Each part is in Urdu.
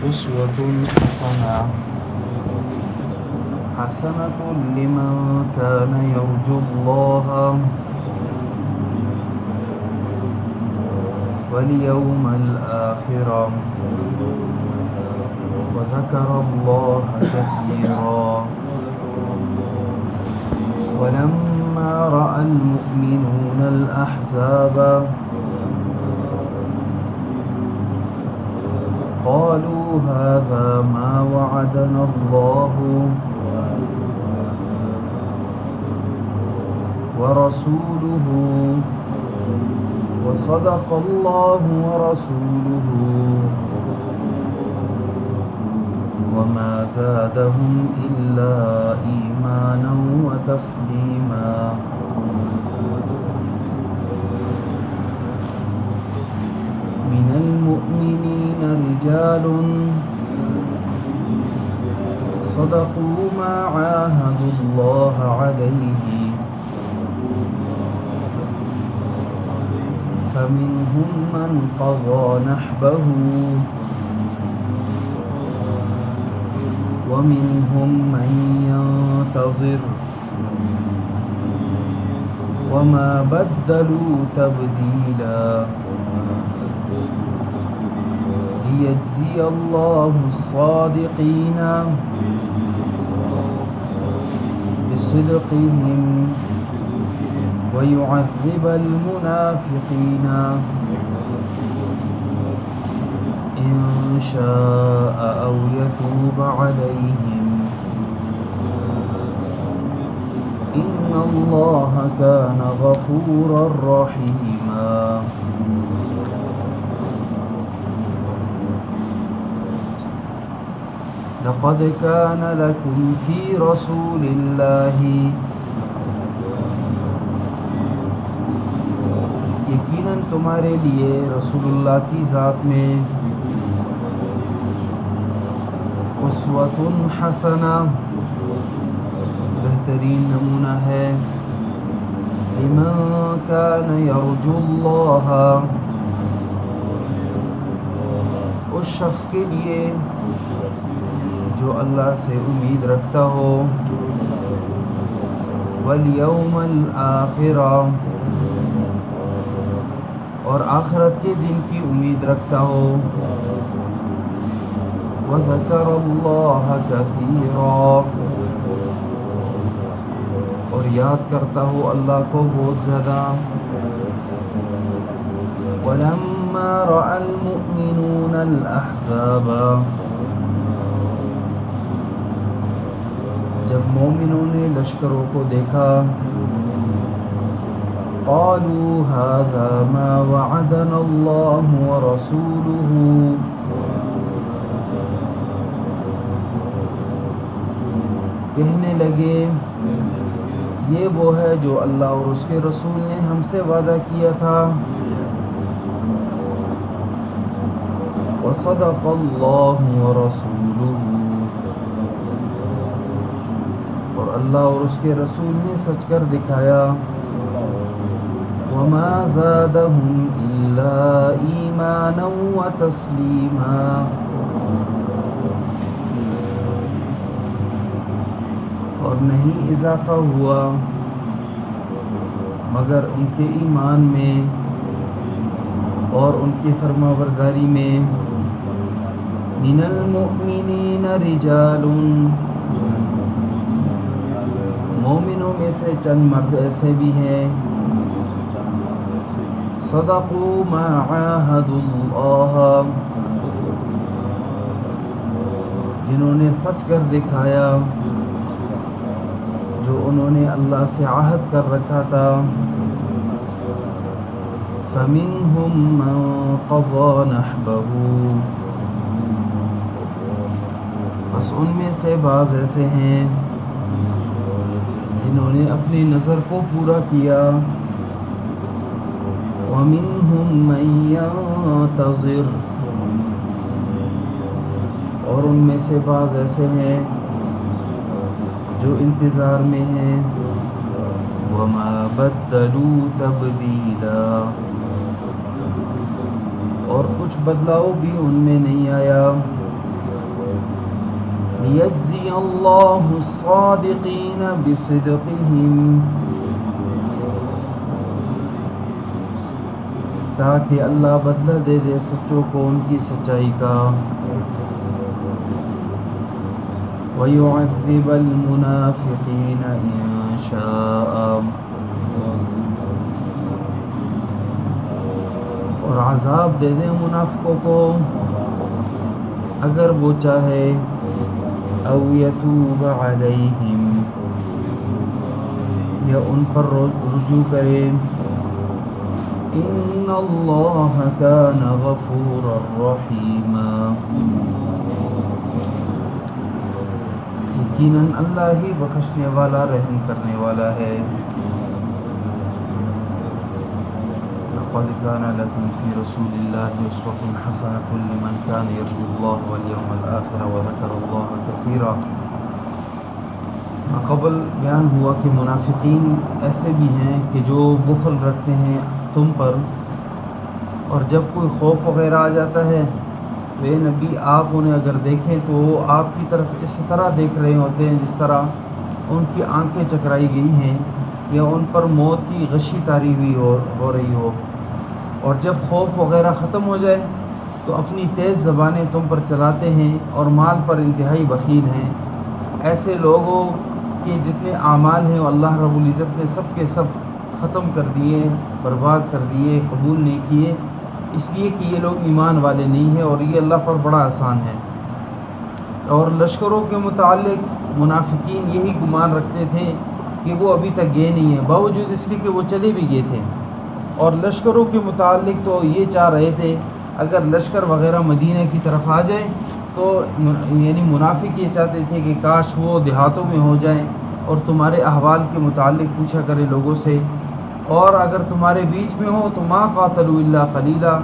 أسوة حسنة لمن كان يرجو الله واليوم الآخر وذكر الله كثيرا ولما رأى المؤمنون الأحزاب قالوا هذا ما وعدنا الله ورسوله وصدق الله ورسوله وما زادهم إلا إيمانا وتسليما من المؤمنين رجال صدقوا ما عاهدوا الله عليه فمنهم من قضى نحبه ومنهم من ينتظر وما بدلوا تبديلا ليجزي الله الصادقين بصدقهم ويعذب المنافقين إن شاء أو يتوب عليهم إن الله كان غفورا رحيما لقد كان لكم في رسول الله یقیناً تمہارے لیے رسول اللہ کی ذات میں اسوۃ حسنہ بہترین نمونہ ہے لمن کان یرجو اللہ اس شخص کے لیے جو اللہ سے امید رکھتا ہو والیوم الآخر اور آخرت کے دن کی امید رکھتا ہو وذکر اللہ کثیرا اور یاد کرتا ہو اللہ کو بہت زیادہ ولما رأى المؤمنون الأحزاب جب مومنوں نے لشکروں کو دیکھا قالوا هذا ما وعدنا الله ورسوله کہنے لگے یہ وہ ہے جو اللہ اور اس کے رسول نے ہم سے وعدہ کیا تھا وصدق اللہ ورسوله اور اللہ اور اس کے رسول نے سچ کر دکھایا وما زادهم إلا إيمانا وتسليما اور نہیں اضافہ ہوا مگر ان کے ایمان میں اور ان کی فرمانبرداری میں من المؤمنین رجال مومنوں میں سے چند مرد ایسے بھی ہیں صدقوا ما عاهدوا اللہ جنہوں نے سچ کر دکھایا جو انہوں نے اللہ سے عہد کر رکھا تھا فمنهم من قضى نحبه بس ان میں سے بعض ایسے ہیں جنہوں نے اپنی نظر کو پورا کیا وَمِنْهُمْ مَنْ يَنْتَظِرُ اور ان میں سے بعض ایسے ہیں جو انتظار میں ہیں وَمَا بَدَّلُوا تَبْدِيلًا اور کچھ بدلاؤ بھی ان میں نہیں آیا لِيَجْزِيَ اللَّهُ الصَّادِقِينَ بِصِدْقِهِمْ، تاکہ اللہ بدلہ دے دے سچوں کو ان کی سچائی کا، وَيُعَذِّبَ الْمُنَافِقِينَ إِن شَاءَ، اور عذاب دے دے منافقوں کو اگر وہ چاہے، او یتوب علیہم، یا ان پر رجوع کرے، ان اللہ کان غفورا رحیما، یقیناً اللہ ہی بخشنے والا رحم کرنے والا ہے۔ لقد كان لكم في رسول الله أسوة حسنة لمن كان يرجو الله واليوم الآخر وذكر الله كثيرا۔ قبل بیان ہوا کہ منافقین ایسے بھی ہیں کہ جو بخل رکھتے ہیں تم پر، اور جب کوئی خوف وغیرہ آ جاتا ہے تو اے نبی آپ انہیں اگر دیکھیں تو وہ آپ کی طرف اس طرح دیکھ رہے ہوتے ہیں جس طرح ان کی آنکھیں چکرائی گئی ہیں یا ان پر موت کی غشی طاری ہوئی ہو رہی ہو، اور جب خوف وغیرہ ختم ہو جائے تو اپنی تیز زبانیں تم پر چلاتے ہیں اور مال پر انتہائی بخیل ہیں۔ ایسے لوگوں کے جتنے اعمال ہیں وہ اللہ رب العزت نے سب کے سب ختم کر دیے، برباد کر دیے، قبول نہیں کیے، اس لیے کہ یہ لوگ ایمان والے نہیں ہیں اور یہ اللہ پر بڑا آسان ہے۔ اور لشکروں کے متعلق منافقین یہی گمان رکھتے تھے کہ وہ ابھی تک گئے نہیں ہیں، باوجود اس کے کہ وہ چلے بھی گئے تھے، اور لشکروں کے متعلق تو یہ چاہ رہے تھے اگر لشکر وغیرہ مدینہ کی طرف آ جائے تو یعنی منافق یہ چاہتے تھے کہ کاش وہ دیہاتوں میں ہو جائیں اور تمہارے احوال کے متعلق پوچھا کرے لوگوں سے، اور اگر تمہارے بیچ میں ہو تو ما قاتلوا الا قلیلا،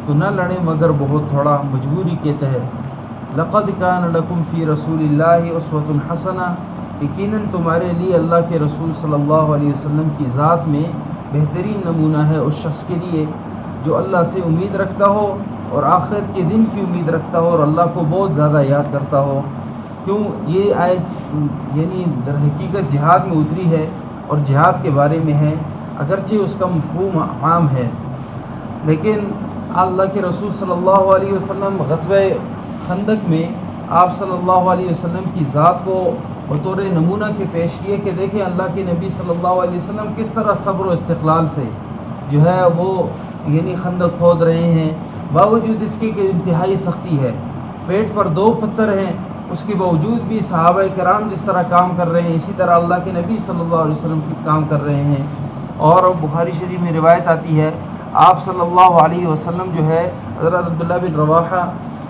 تو نہ لڑیں مگر بہت تھوڑا، مجبوری کے تحت۔ لقد کان لکم فی رسول اللہ اسوۃ حسنہ، یقیناً تمہارے لیے اللہ کے رسول صلی اللہ علیہ وسلم کی ذات میں بہترین نمونہ ہے اس شخص کے لیے جو اللہ سے امید رکھتا ہو اور آخرت کے دن کی امید رکھتا ہو اور اللہ کو بہت زیادہ یاد کرتا ہو۔ کیوں یہ آیت یعنی در حقیقت جہاد میں اتری ہے اور جہاد کے بارے میں ہے، اگرچہ اس کا مفہوم عام ہے، لیکن اللہ کے رسول صلی اللہ علیہ وسلم غزوہ خندق میں آپ صلی اللہ علیہ وسلم کی ذات کو بطور نمونہ کے پیش کیے کہ دیکھیں اللہ کے نبی صلی اللہ علیہ وسلم کس طرح صبر و استقلال سے جو ہے وہ یعنی خندق کھود رہے ہیں، باوجود اس کے کہ انتہائی سختی ہے، پیٹ پر 2 پتھر ہیں، اس کے باوجود بھی صحابہ کرام جس طرح کام کر رہے ہیں اسی طرح اللہ کے نبی صلی اللہ علیہ وسلم کی کام کر رہے ہیں۔ اور بخاری شریف میں روایت آتی ہے آپ صلی اللہ علیہ وسلم جو ہے حضرت عبداللہ بن رواحہ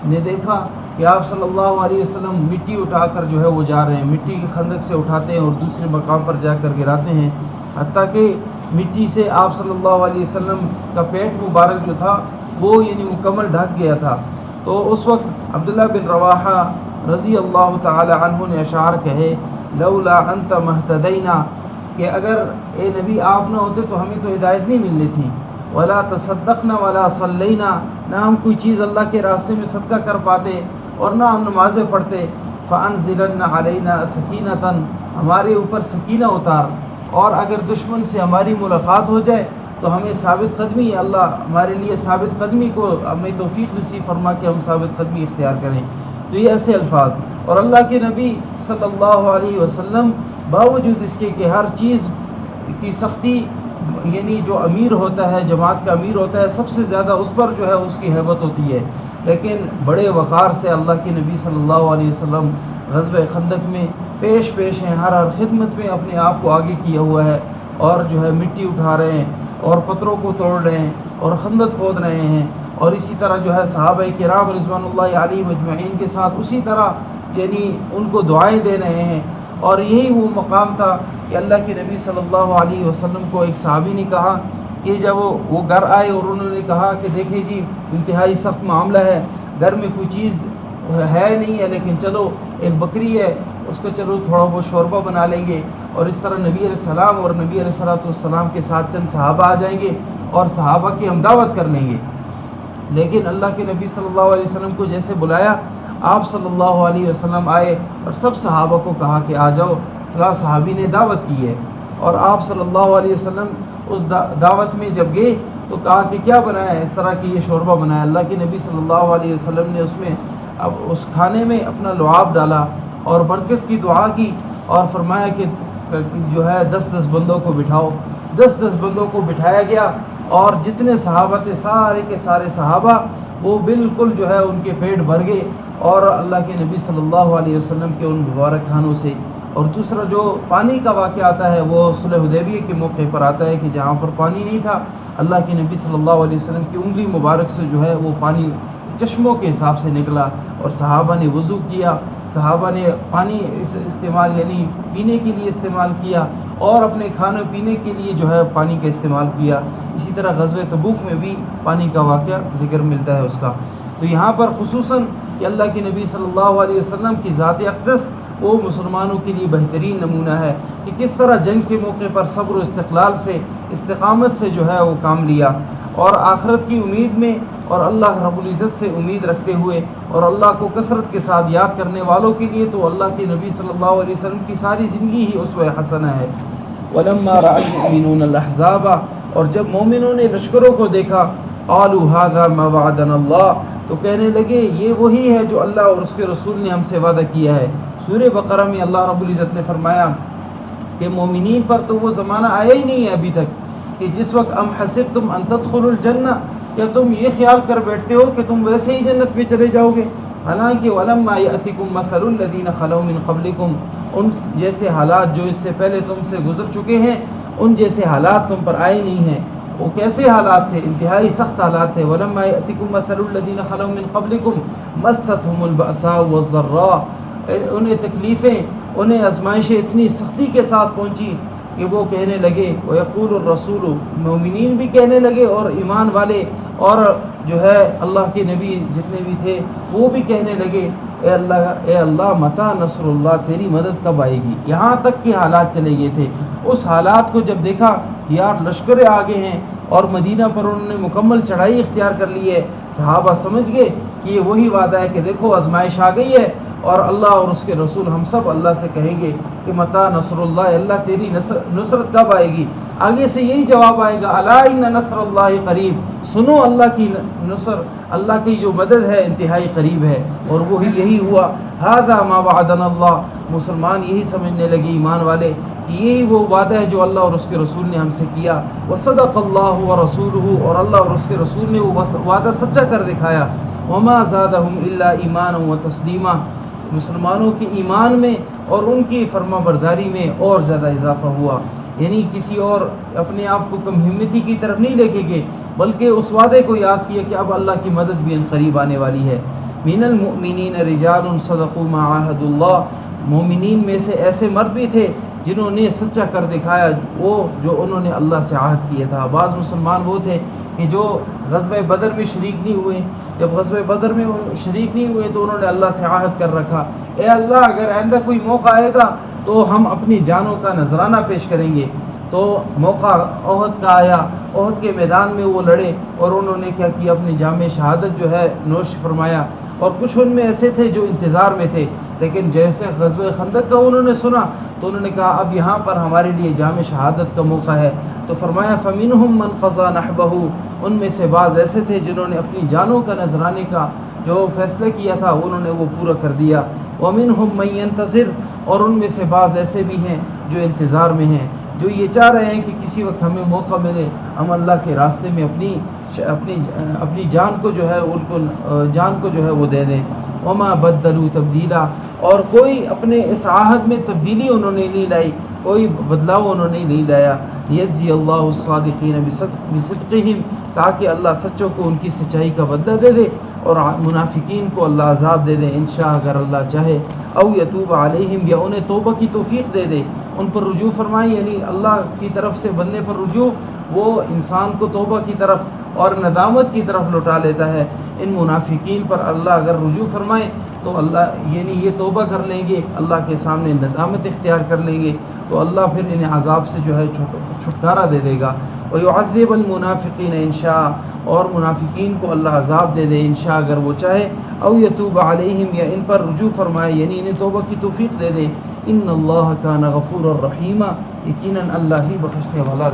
نے دیکھا کہ آپ صلی اللہ علیہ وسلم مٹی اٹھا کر جو ہے وہ جا رہے ہیں، مٹی کی خندق سے اٹھاتے ہیں اور دوسرے مقام پر جا کر گراتے ہیں، حتیٰ کہ مٹی سے آپ صلی اللہ علیہ وسلم کا پیٹ مبارک جو تھا وہ یعنی مکمل ڈھک گیا تھا۔ تو اس وقت عبداللہ بن رواحہ رضی اللہ تعالی عنہ نے اشعار کہے لولا انت مہتدینا، کہ اگر اے نبی آپ نہ ہوتے تو ہمیں تو ہدایت نہیں ملنی تھی، ولا تصدقنا ولا صلینا، نہ ہم کوئی چیز اللہ کے راستے میں صدقہ کر پاتے اور نہ ہم نمازیں پڑھتے، فانزلن علینا سکینۃ، ہمارے اوپر سکینہ اتار، اور اگر دشمن سے ہماری ملاقات ہو جائے تو ہمیں ثابت قدمی، اللہ ہمارے لیے ثابت قدمی کو ہمیں توفیق نصیب فرما کہ ہم ثابت قدمی اختیار کریں۔ تو یہ ایسے الفاظ، اور اللہ کے نبی صلی اللہ علیہ وسلم باوجود اس کے کہ ہر چیز کی سختی یعنی جو امیر ہوتا ہے، جماعت کا امیر ہوتا ہے، سب سے زیادہ اس پر جو ہے اس کی ہیبت ہوتی ہے، لیکن بڑے وقار سے اللہ کے نبی صلی اللہ علیہ وسلم غزوہ خندق میں پیش ہیں، ہر خدمت میں اپنے آپ کو آگے کیا ہوا ہے، اور جو ہے مٹی اٹھا رہے ہیں اور پتھروں کو توڑ رہے ہیں اور خندق کھود رہے ہیں، اور اسی طرح جو ہے صحابہ کرام رضوان اللہ علیہم اجمعین کے ساتھ اسی طرح یعنی ان کو دعائیں دے رہے ہیں۔ اور یہی وہ مقام تھا کہ اللہ کے نبی صلی اللہ علیہ وسلم کو ایک صحابی نے کہا کہ جب وہ گھر آئے اور انہوں نے کہا کہ دیکھیں جی انتہائی سخت معاملہ ہے، گھر میں کوئی چیز ہے نہیں ہے، لیکن چلو ایک بکری ہے اس کا چلو تھوڑا بہت شوربہ بنا لیں گے، اور اس طرح نبی علیہ السلام اور نبی علیہ السلام کے ساتھ چند صحابہ آ جائیں گے اور صحابہ کی ہم دعوت کر لیں گے۔ لیکن اللہ کے نبی صلی اللہ علیہ وسلم کو جیسے بلایا آپ صلی اللہ علیہ وسلم آئے اور سب صحابہ کو کہا کہ آ جاؤ، فلاں صحابی نے دعوت کی ہے، اور آپ صلی اللہ علیہ وسلم اس دعوت میں جب گئے تو کہا کہ کیا بنایا ہے، اس طرح کی یہ شوربہ بنایا۔ اللہ کے نبی صلی اللہ علیہ وسلم نے اس میں اب اس کھانے میں اپنا لعاب ڈالا اور برکت کی دعا کی، اور فرمایا کہ جو ہے 10 بندوں کو بٹھاؤ۔ 10 بندوں کو بٹھایا گیا، اور جتنے صحابہ تھے سارے کے سارے صحابہ وہ بالکل جو ہے ان کے پیٹ بھر گئے، اور اللہ کے نبی صلی اللہ علیہ وسلم کے ان مبارک کھانوں سے۔ اور دوسرا جو پانی کا واقعہ آتا ہے وہ صلح حدیبیہ کے موقع پر آتا ہے کہ جہاں پر پانی نہیں تھا، اللہ کے نبی صلی اللہ علیہ وسلم کی انگلی مبارک سے جو ہے وہ پانی چشموں کے حساب سے نکلا، اور صحابہ نے وضو کیا، صحابہ نے پانی استعمال یعنی پینے کے لیے استعمال کیا، اور اپنے کھانے پینے کے لیے جو ہے پانی کا استعمال کیا۔ اسی طرح غزوہ تبوک میں بھی پانی کا واقعہ ذکر ملتا ہے اس کا۔ تو یہاں پر خصوصاً کہ اللہ کے نبی صلی اللہ علیہ وسلم کی ذات اقدس وہ مسلمانوں کے لیے بہترین نمونہ ہے کہ کس طرح جنگ کے موقع پر صبر و استقلال سے، استقامت سے جو ہے وہ کام لیا، اور آخرت کی امید میں اور اللہ رب العزت سے امید رکھتے ہوئے، اور اللہ کو کثرت کے ساتھ یاد کرنے والوں کے لیے تو اللہ کے نبی صلی اللہ علیہ وسلم کی ساری زندگی ہی اسوہ حسنہ ہے۔ وَلَمَّا رَأَى الْمُؤْمِنُونَ الْأَحْزَابَ، اور جب مومنوں نے لشکروں کو دیکھا، قَالُوا هَذَا مَا وَعَدَنَا اللَّهُ، تو کہنے لگے یہ وہی ہے جو اللہ اور اس کے رسول نے ہم سے وعدہ کیا ہے۔ سورہ بقرہ میں اللہ رب العزت نے فرمایا کہ مومنین پر تو وہ زمانہ آیا ہی نہیں ہے ابھی تک کہ جس وقت ام حسبتم ان تدخلوا الجنہ، کیا تم یہ خیال کر بیٹھتے ہو کہ تم ویسے ہی جنت میں چلے جاؤ گے؟ حالانکہ وَلَمَّا يَأْتِكُمْ مَثَلُ الَّذِينَ خَلَوْا مِن قَبْلِكُمْ، ان جیسے حالات جو اس سے پہلے تم سے گزر چکے ہیں ان جیسے حالات تم پر آئے نہیں ہیں۔ وہ کیسے حالات تھے؟ انتہائی سخت حالات تھے۔ وَلَمَّا يَأْتِكُمْ مَثَلُ الَّذِينَ خَلَوْا مِن قَبْلِكُمْ مَسَّتْهُمُ الْبَأْسَاءُ وَالضَّرَّاءُ، انہیں تکلیفیں، انہیں آزمائشیں اتنی سختی کے ساتھ پہنچی کہ وہ کہنے لگے، وَيَقُولُ الرَّسُولُ، مومنین بھی کہنے لگے اور ایمان والے اور جو ہے اللہ کے نبی جتنے بھی تھے وہ بھی کہنے لگے، اے اللہ متی نصر اللہ، تیری مدد کب آئے گی؟ یہاں تک کہ حالات چلے گئے تھے۔ اس حالات کو جب دیکھا کہ یار لشکر آگے ہیں اور مدینہ پر انہوں نے مکمل چڑھائی اختیار کر لی ہے، صحابہ سمجھ گئے کہ یہ وہی وعدہ ہے کہ دیکھو آزمائش آ گئی ہے، اور اللہ اور اس کے رسول ہم سب اللہ سے کہیں گے کہ متی نصر اللہ، اللہ تیری نصرت کب آئے گی؟ آگے سے یہی جواب آئے گا، الا ان نصر اللہ قریب، سنو اللہ کی نصر، اللہ کی جو مدد ہے انتہائی قریب ہے۔ اور وہی یہی ہوا، ھذا ما وعدنا اللہ، مسلمان یہی سمجھنے لگے ایمان والے کہ یہی وہ وعدہ ہے جو اللہ اور اس کے رسول نے ہم سے کیا۔ وصدق اللہ ورسولہ، اور اللہ اور اس کے رسول نے وہ وعدہ سچا کر دکھایا۔ وما زادہم الا ایمانا وتسلیما، مسلمانوں کے ایمان میں اور ان کی فرما برداری میں اور زیادہ اضافہ ہوا، یعنی کسی اور اپنے آپ کو کم ہمتی کی طرف نہیں لے کے گئے بلکہ اس وعدے کو یاد کیا کہ اب اللہ کی مدد بھی ان قریب آنے والی ہے۔ من المؤمنین رجال صدقوا ما عاہدوا اللہ، مومنین میں سے ایسے مرد بھی تھے جنہوں نے سچا کر دکھایا وہ جو انہوں نے اللہ سے عہد کیا تھا۔ بعض مسلمان وہ تھے کہ جو غزوہ بدر میں شریک نہیں ہوئے، جب غزوہ بدر میں شریک نہیں ہوئے تو انہوں نے اللہ سے عہد کر رکھا، اے اللہ اگر آئندہ کوئی موقع آئے گا تو ہم اپنی جانوں کا نذرانہ پیش کریں گے۔ تو موقع احد کا آیا، احد کے میدان میں وہ لڑے اور انہوں نے کیا کیا، اپنی جام شہادت جو ہے نوش فرمایا۔ اور کچھ ان میں ایسے تھے جو انتظار میں تھے، لیکن جیسے غزوہ خندق کا انہوں نے سنا تو انہوں نے کہا اب یہاں پر ہمارے لیے جام شہادت کا موقع ہے۔ تو فرمایا فَمِنْهُمْ مَنْ قَضَى نَحْبَهُ، ان میں سے بعض ایسے تھے جنہوں نے اپنی جانوں کا نذرانے کا جو فیصلہ کیا تھا انہوں نے وہ پورا کر دیا۔ وَمِنْهُمْ مَنْ يَنْتَظِرُ، اور ان میں سے بعض ایسے بھی ہیں جو انتظار میں ہیں، جو یہ چاہ رہے ہیں کہ کسی وقت ہمیں موقع ملے ہم اللہ کے راستے میں اپنی جان کو جو ہے ان کو جان کو جو ہے وہ دے دیں۔ وما بدلوا تبدیلا، اور کوئی اپنے اس عہد میں تبدیلی انہوں نے نہیں لائی، کوئی بدلاؤ انہوں نے نہیں لایا۔ یجزی اللہ الصادقین بصدقہم، تاکہ اللہ سچوں کو ان کی سچائی کا بدلہ دے دے اور منافقین کو اللہ عذاب دے دے انشاء، اگر اللہ چاہے۔ او یتوب علیہم، یا انہیں توبہ کی توفیق دے دے، ان پر رجوع فرمائے، یعنی اللہ کی طرف سے بندے پر رجوع وہ انسان کو توبہ کی طرف اور ندامت کی طرف لوٹا لیتا ہے۔ ان منافقین پر اللہ اگر رجوع فرمائے تو اللہ یعنی یہ توبہ کر لیں گے، اللہ کے سامنے ندامت اختیار کر لیں گے تو اللہ پھر انہیں عذاب سے جو ہے چھٹکارا دے دے گا۔ وَيُعَذِّبَ الْمُنَافِقِينَ إِنْ شَاءَ، اور منافقین کو اللہ عذاب دے دے انشاء اگر وہ چاہے، او یتوب علیہم، یا ان پر رجوع فرمائے یعنی انہیں توبہ کی توفیق دے دے۔ ان اللہ کان غفورا رحیما، یقیناً اللہ ہی بخشنے والا